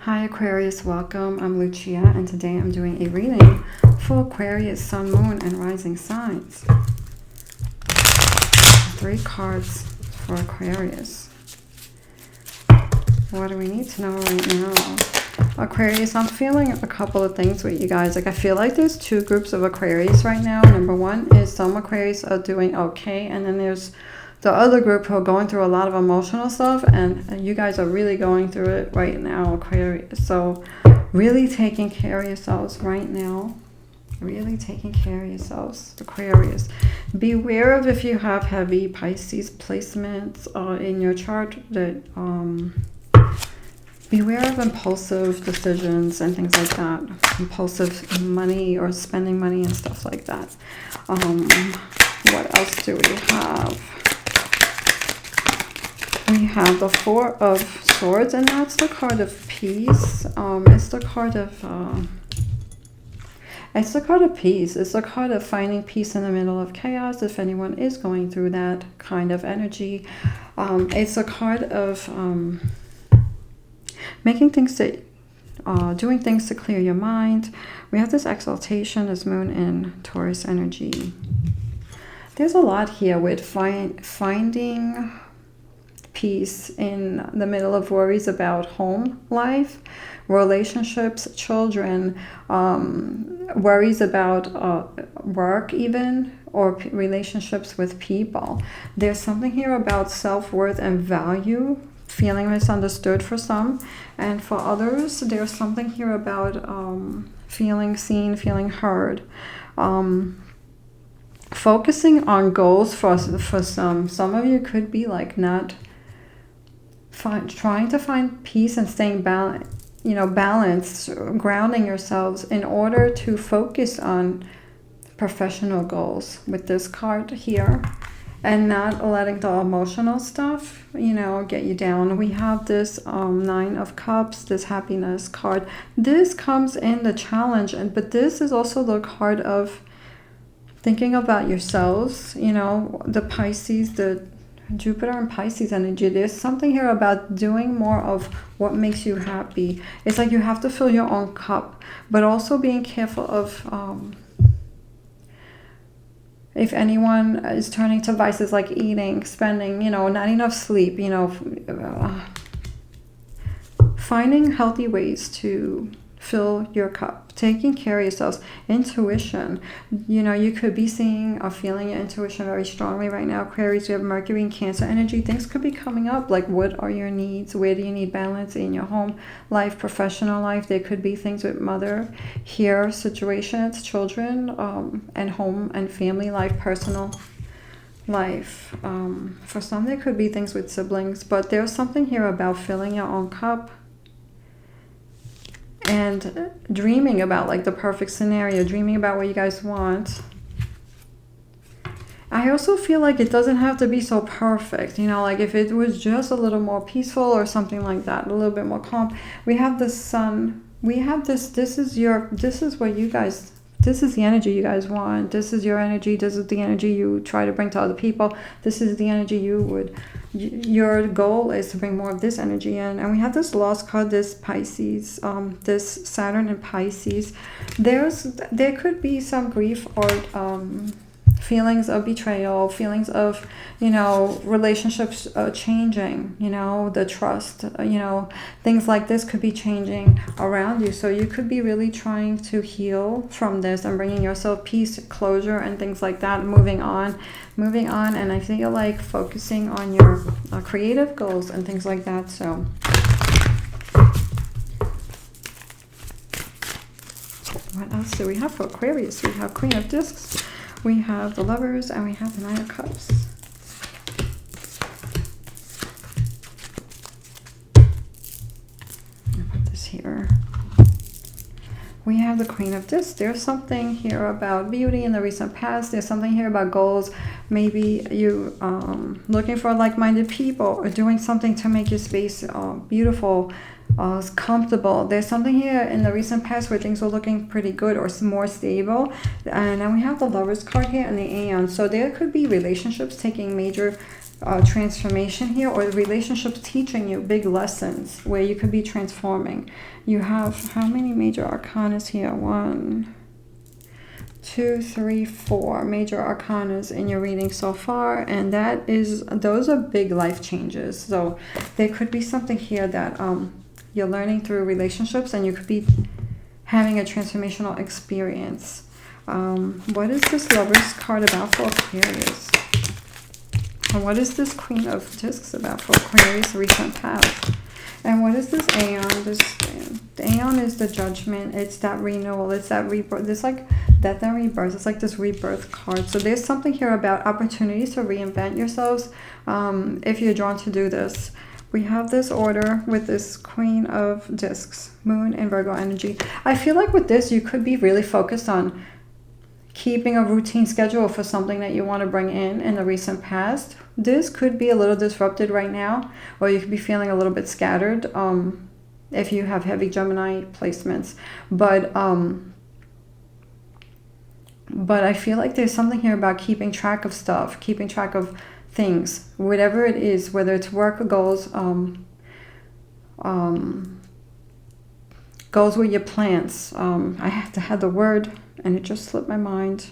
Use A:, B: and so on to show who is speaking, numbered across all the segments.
A: Hi Aquarius, welcome. I'm Lucia and today I'm doing a reading for Aquarius, Sun, Moon, and Rising signs. 3 cards for Aquarius. What do we need to know right now? Aquarius, I'm feeling a couple of things with you guys. Like I feel like there's 2 groups of Aquarius right now. Number 1 is some Aquarius are doing okay, and then there's the other group who are going through a lot of emotional stuff, and you guys are really going through it right now, Aquarius. So really taking care of yourselves right now. Really taking care of yourselves, Aquarius. Beware of if you have heavy Pisces placements in your chart. That beware of impulsive decisions and things like that. Impulsive money or spending money and stuff like that. What else do we have? We have the 4 of Swords, and that's the card of peace. It's the card of peace. It's the card of finding peace in the middle of chaos. If anyone is going through that kind of energy, it's a card of making things to, doing things to clear your mind. We have this exaltation, this moon in Taurus energy. There's a lot here with finding peace in the middle of worries about home life, relationships, children, worries about work even, or relationships with people. There's something here about self-worth and value, feeling misunderstood for some, and for others there's something here about feeling seen, feeling heard. Focusing on goals for some of you could be like not trying to find peace and staying balanced, grounding yourselves in order to focus on professional goals with this card here, and not letting the emotional stuff, get you down. We have this 9 of Cups, this happiness card. This comes in the challenge, but this is also the card of thinking about yourselves, the Pisces, the Jupiter and Pisces energy. There's something here about doing more of what makes you happy. It's like you have to fill your own cup, but also being careful of if anyone is turning to vices like eating, spending, not enough sleep, finding healthy ways to fill your cup, taking care of yourselves. Intuition, you could be seeing or feeling your intuition very strongly right now, Aquarius. You have Mercury and Cancer energy. Things could be coming up like, what are your needs? Where do you need balance in your home life, professional life? There could be things with mother here, situations, children, and home and family life, personal life. For some there could be things with siblings, but there's something here about filling your own cup and dreaming about like the perfect scenario, dreaming about what you guys want. I also feel like it doesn't have to be so perfect, like if it was just a little more peaceful or something like that, a little bit more calm. We have the Sun. We have this is the energy you guys want. This is your energy. This is the energy you try to bring to other people. This is the energy your goal is to bring more of this energy in. And we have this Lost card, this Pisces, this Saturn in Pisces. There could be some grief or feelings of betrayal, feelings of, relationships changing, the trust, things like this could be changing around you. So you could be really trying to heal from this and bringing yourself peace, closure, and things like that, moving on. And I feel like focusing on your creative goals and things like that. So what else do we have for Aquarius? We have Queen of Discs, we have the Lovers, and we have the 9 of Cups. I'll put this here. We have the Queen of Discs. There's something here about beauty in the recent past. There's something here about goals. Maybe you looking for like-minded people or doing something to make your space beautiful, comfortable. There's something here in the recent past where things were looking pretty good or more stable. And then we have the Lovers card here and the Aeon. So there could be relationships taking major transformation here, or the relationship's teaching you big lessons where you could be transforming. You have how many major arcanas here? 1, 2, 3, 4 major arcanas in your reading so far, and those are big life changes. So there could be something here that you're learning through relationships, and you could be having a transformational experience. What is this Lovers card about for Aquarius? And what is this Queen of Discs about for Aquarius recent past? And what is this Aeon? The Aeon is the Judgment. It's that renewal. It's that rebirth. It's like death and rebirth. It's like this rebirth card. So there's something here about opportunities to reinvent yourselves if you're drawn to do this. We have this order with this Queen of Discs, Moon and Virgo energy. I feel like with this, you could be really focused on keeping a routine schedule for something that you want to bring in the recent past. This could be a little disrupted right now, or you could be feeling a little bit scattered if you have heavy Gemini placements. But I feel like there's something here about keeping track of stuff, keeping track of things, whatever it is, whether it's work or goals, goals with your plans. I have to have the word, and it just slipped my mind.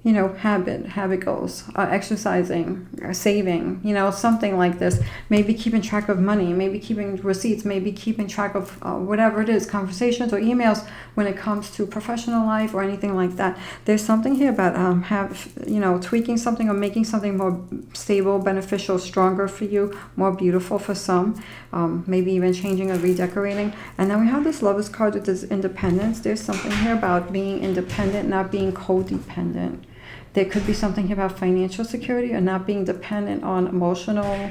A: You know, habit goals, exercising, saving, you know, something like this. Maybe keeping track of money, maybe keeping receipts, maybe keeping track of whatever it is, conversations or emails when it comes to professional life or anything like that. There's something here about tweaking something or making something more stable, beneficial, stronger for you, more beautiful for some, maybe even changing or redecorating. And then we have this Lovers card with this independence. There's something here about being independent, not being codependent. There could be something here about financial security or not being dependent on emotional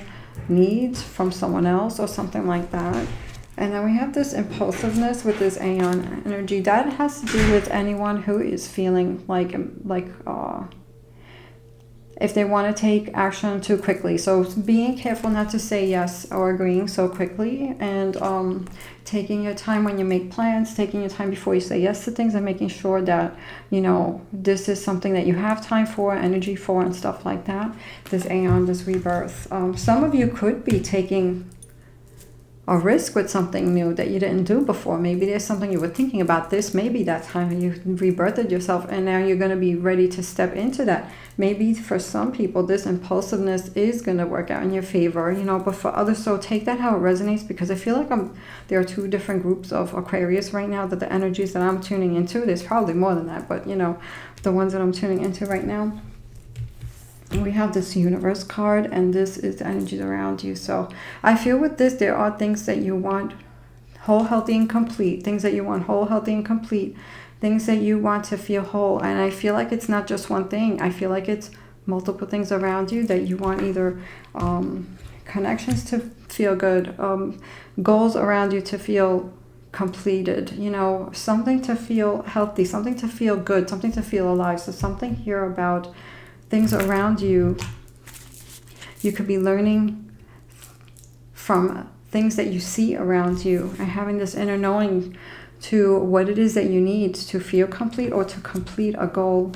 A: needs from someone else or something like that. And then we have this impulsiveness with this Aeon energy. That has to do with anyone who is feeling like if they want to take action too quickly. So being careful not to say yes or agreeing so quickly, and taking your time when you make plans, taking your time before you say yes to things, and making sure that, you know, this is something that you have time for, energy for, and stuff like that. This Aeon, this rebirth. Some of you could be taking a risk with something new that you didn't do before. Maybe there's something you were thinking about this. Maybe that time you rebirthed yourself, and now you're going to be ready to step into that. Maybe for some people, this impulsiveness is going to work out in your favor, you know, but for others, so take that how it resonates, because I feel like there are two different groups of Aquarius right now, that the energies that I'm tuning into, there's probably more than that, but, you know, the ones that I'm tuning into right now. We have this Universe card, and this is the energies around you. So I feel with this, there are things that you want whole, healthy, and complete. Things that you want whole, healthy, and complete. Things that you want to feel whole. And I feel like it's not just one thing. I feel like it's multiple things around you that you want, either connections to feel good, goals around you to feel completed, you know, something to feel healthy, something to feel good, something to feel alive. So something here about things around you. You could be learning from things that you see around you, and having this inner knowing to what it is that you need to feel complete or to complete a goal.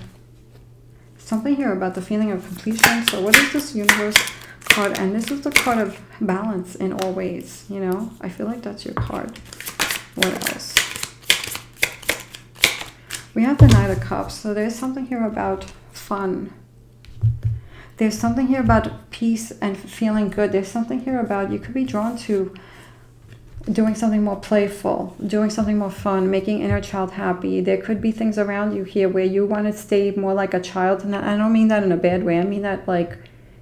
A: Something here about the feeling of completion. So what is this Universe card? And this is the card of balance in all ways, you know. I feel like that's your card. What else? We have the Knight of Cups. So there's something here about fun. There's something here about peace and feeling good. There's something here about you could be drawn to doing something more playful, doing something more fun, making inner child happy. There could be things around you here where you want to stay more like a child. And I don't mean that in a bad way. I mean that like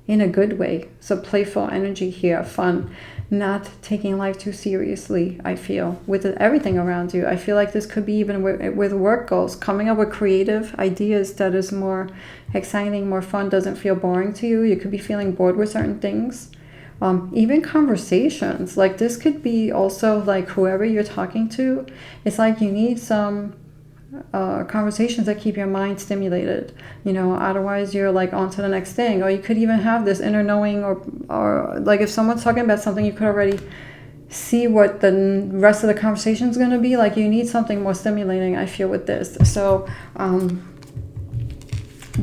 A: in a good way. So playful energy here, fun, not taking life too seriously, I feel, with everything around you. I feel like this could be even with work goals, coming up with creative ideas that is more exciting, more fun, doesn't feel boring to you. You could be feeling bored with certain things. Even conversations, like this could be also like whoever you're talking to, it's like you need some conversations that keep your mind stimulated, you know, otherwise you're like on to the next thing. Or you could even have this inner knowing, or like if someone's talking about something, you could already see what the rest of the conversation is going to be. Like you need something more stimulating, I feel, with this. So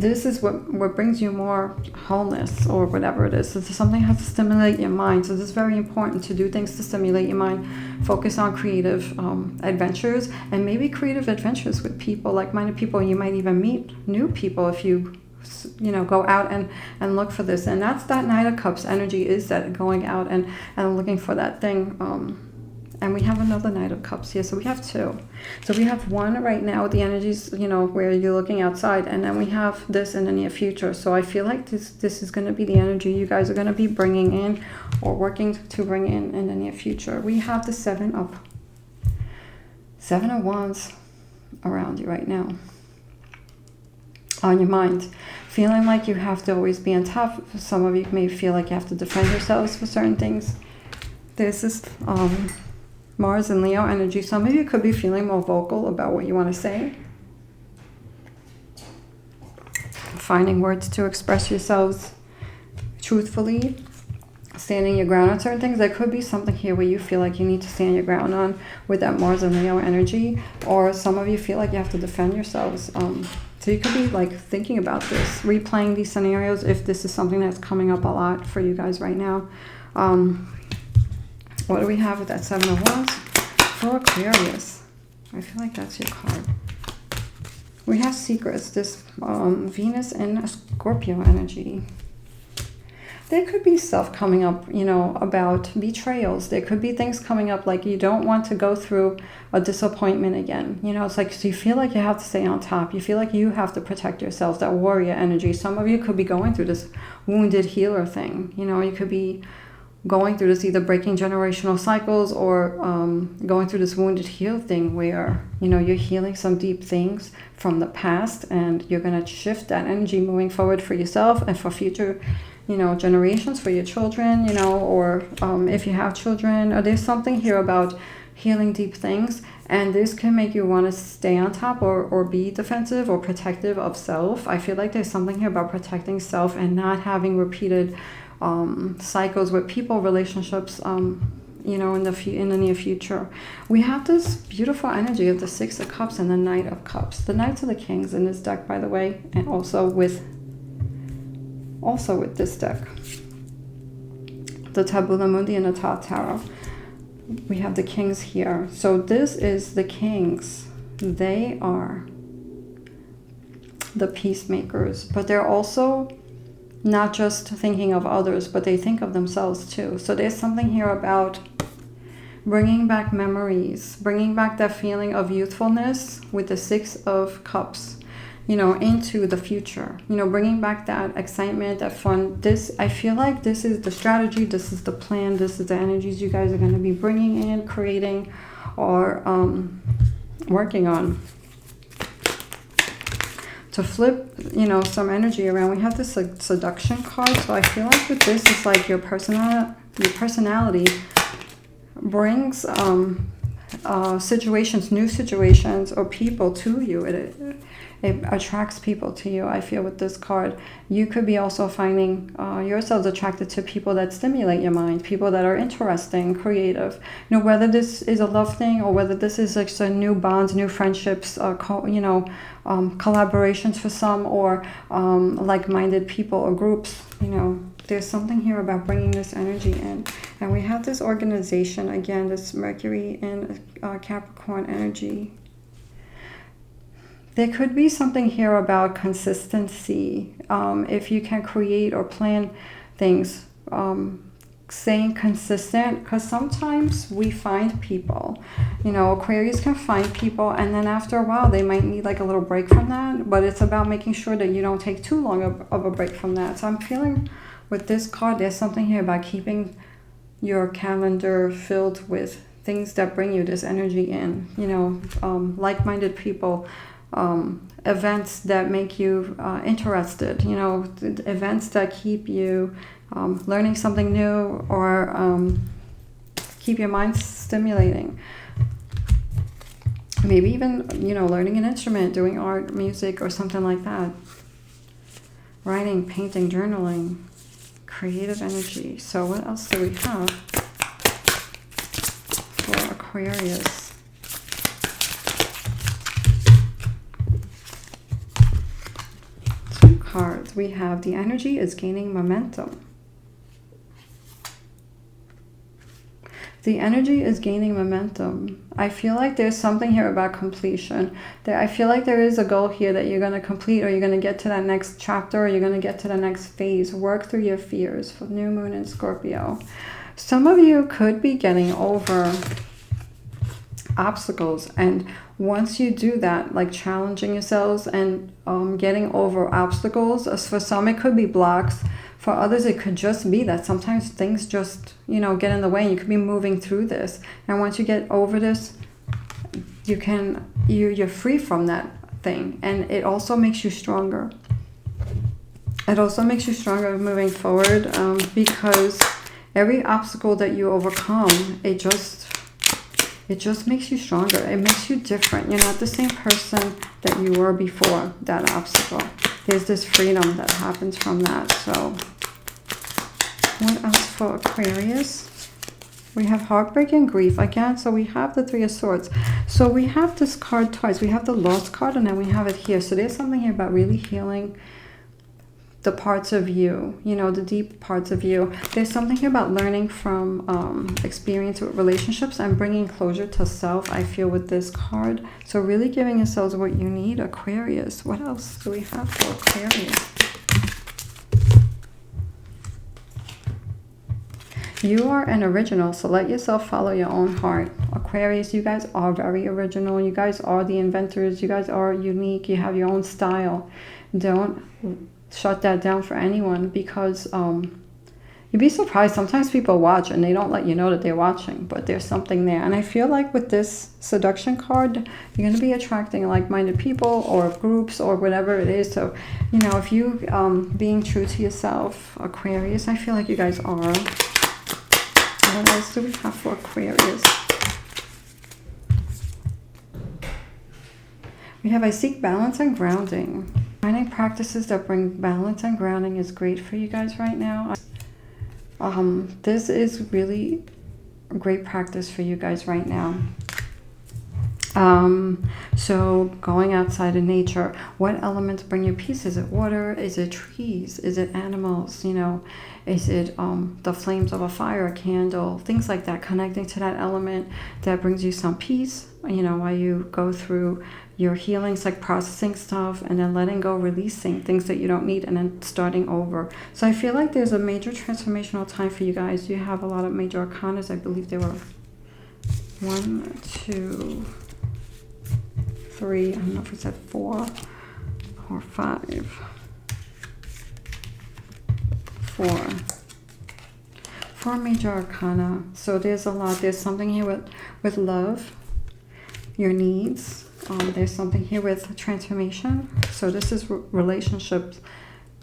A: This is what brings you more wholeness or whatever it is. So something has to stimulate your mind. So this is very important to do things to stimulate your mind. Focus on creative adventures, and maybe creative adventures with people, like-minded people. You might even meet new people if you go out and look for this. And that's that Knight of Cups energy, is that going out and looking for that thing. And we have another Knight of Cups here. So we have two. So we have one right now with the energies, where you're looking outside. And then we have this in the near future. So I feel like this is going to be the energy you guys are going to be bringing in, or working to bring in the near future. We have the Seven of Wands around you right now. On your mind. Feeling like you have to always be on top. Some of you may feel like you have to defend yourselves for certain things. This is Mars and Leo energy. Some of you could be feeling more vocal about what you want to say. Finding words to express yourselves truthfully. Standing your ground on certain things. There could be something here where you feel like you need to stand your ground on with that Mars and Leo energy. Or some of you feel like you have to defend yourselves. So you could be like thinking about this, replaying these scenarios if this is something that's coming up a lot for you guys right now. What do we have with that Seven of Wands? For Aquarius. I feel like that's your card. We have secrets. This Venus and Scorpio energy. There could be stuff coming up, about betrayals. There could be things coming up like you don't want to go through a disappointment again. It's like, so you feel like you have to stay on top. You feel like you have to protect yourself, that warrior energy. Some of you could be going through this wounded healer thing. You could be going through this, either breaking generational cycles or going through this wounded heal thing where, you're healing some deep things from the past, and you're going to shift that energy moving forward for yourself and for future generations, for your children, or if you have children. Or there's something here about healing deep things, and this can make you want to stay on top or be defensive or protective of self. I feel like there's something here about protecting self and not having repeated cycles with people, relationships, in the near future. We have this beautiful energy of the Six of Cups and the Knight of Cups. The Knights are the kings in this deck, by the way, and also with this deck, the Tabula, Mundi, and the Thoth Tarot. We have the kings here. So this is the kings. They are the peacemakers, but they're also not just thinking of others, but they think of themselves too. So there's something here about bringing back memories, bringing back that feeling of youthfulness with the Six of Cups, into the future, bringing back that excitement, that fun. I feel like this is the strategy, this is the plan, this is the energies you guys are going to be bringing in, creating, or working on. To flip, some energy around, we have this seduction card. So I feel like with this, it's like your personality brings situations, new situations, or people to you. It attracts people to you. I feel with this card, you could be also finding yourselves attracted to people that stimulate your mind, people that are interesting, creative. Whether this is a love thing or whether this is like some new bonds, new friendships, collaborations for some, or like-minded people or groups. There's something here about bringing this energy in. And we have this organization again, this Mercury and Capricorn energy. There could be something here about consistency. If you can create or plan things, staying consistent, because sometimes we find people, Aquarius can find people, and then after a while they might need like a little break from that, but it's about making sure that you don't take too long of a break from that. So I'm feeling with this card, there's something here about keeping your calendar filled with things that bring you this energy in, like-minded people, events that make you interested, events that keep you learning something new, or keep your mind stimulating. Maybe even, learning an instrument, doing art, music, or something like that. Writing, painting, journaling, creative energy. So what else do we have for Aquarius? we have the energy is gaining momentum. The energy is gaining momentum. I feel like there's something here about completion. I feel like there is a goal here that you're going to complete, or you're going to get to that next chapter, or you're going to get to the next phase. Work through your fears for new moon in Scorpio. Some of you could be getting over obstacles, and once you do that, like challenging yourselves and getting over obstacles, as for some it could be blocks. For others, it could just be that sometimes things just, you know, get in the way, and you could be moving through this. And once you get over this, you're free from that thing. And it also makes you stronger. It also makes you stronger moving forward, because every obstacle that you overcome, it just makes you stronger. It makes you different. You're not the same person that you were before that obstacle. There's this freedom that happens from that. So what else for Aquarius? We have heartbreak and grief again. So we have the Three of Swords. So we have this card twice. We have the Lost card, and then we have it here. So there's something here about really healing the parts of you, you know, the deep parts of you. There's something here about learning from experience with relationships and bringing closure to self, I feel, with this card. So really giving yourselves what you need, Aquarius. What else do we have for Aquarius? You are an original, so let yourself follow your own heart. Aquarius, you guys are very original. You guys are the inventors. You guys are unique. You have your own style. Don't shut that down for anyone, because you'd be surprised. Sometimes people watch and they don't let you know that they're watching, but there's something there. And I feel like with this seduction card, you're going to be attracting like-minded people or groups or whatever it is. So, you know, if you being true to yourself, Aquarius, I feel like you guys are. What else do we have for Aquarius? We have I seek balance and grounding. Finding practices that bring balance and grounding is great for you guys right now. This is really a great practice for you guys right now. So going outside in nature, what elements bring you peace? Is it water? Is it trees? Is it animals? You know, is it the flames of a fire, a candle, things like that, connecting to that element that brings you some peace, you know, while you go through your healings, like processing stuff and then letting go, releasing things that you don't need, and then starting over. So I feel like there's a major transformational time for you guys. You have a lot of major arcanas. I believe there were 1, 2, 3, I don't know if it said 4 or 5. 4 major arcana. So there's a lot. There's something here with love, your needs. There's something here with transformation. So this is relationships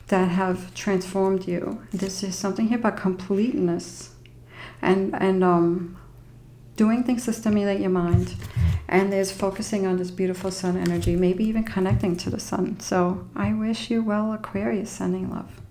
A: that have transformed you. This is something here about completeness and doing things to stimulate your mind. And there's focusing on this beautiful sun energy, maybe even connecting to the sun. So I wish you well, Aquarius, sending love.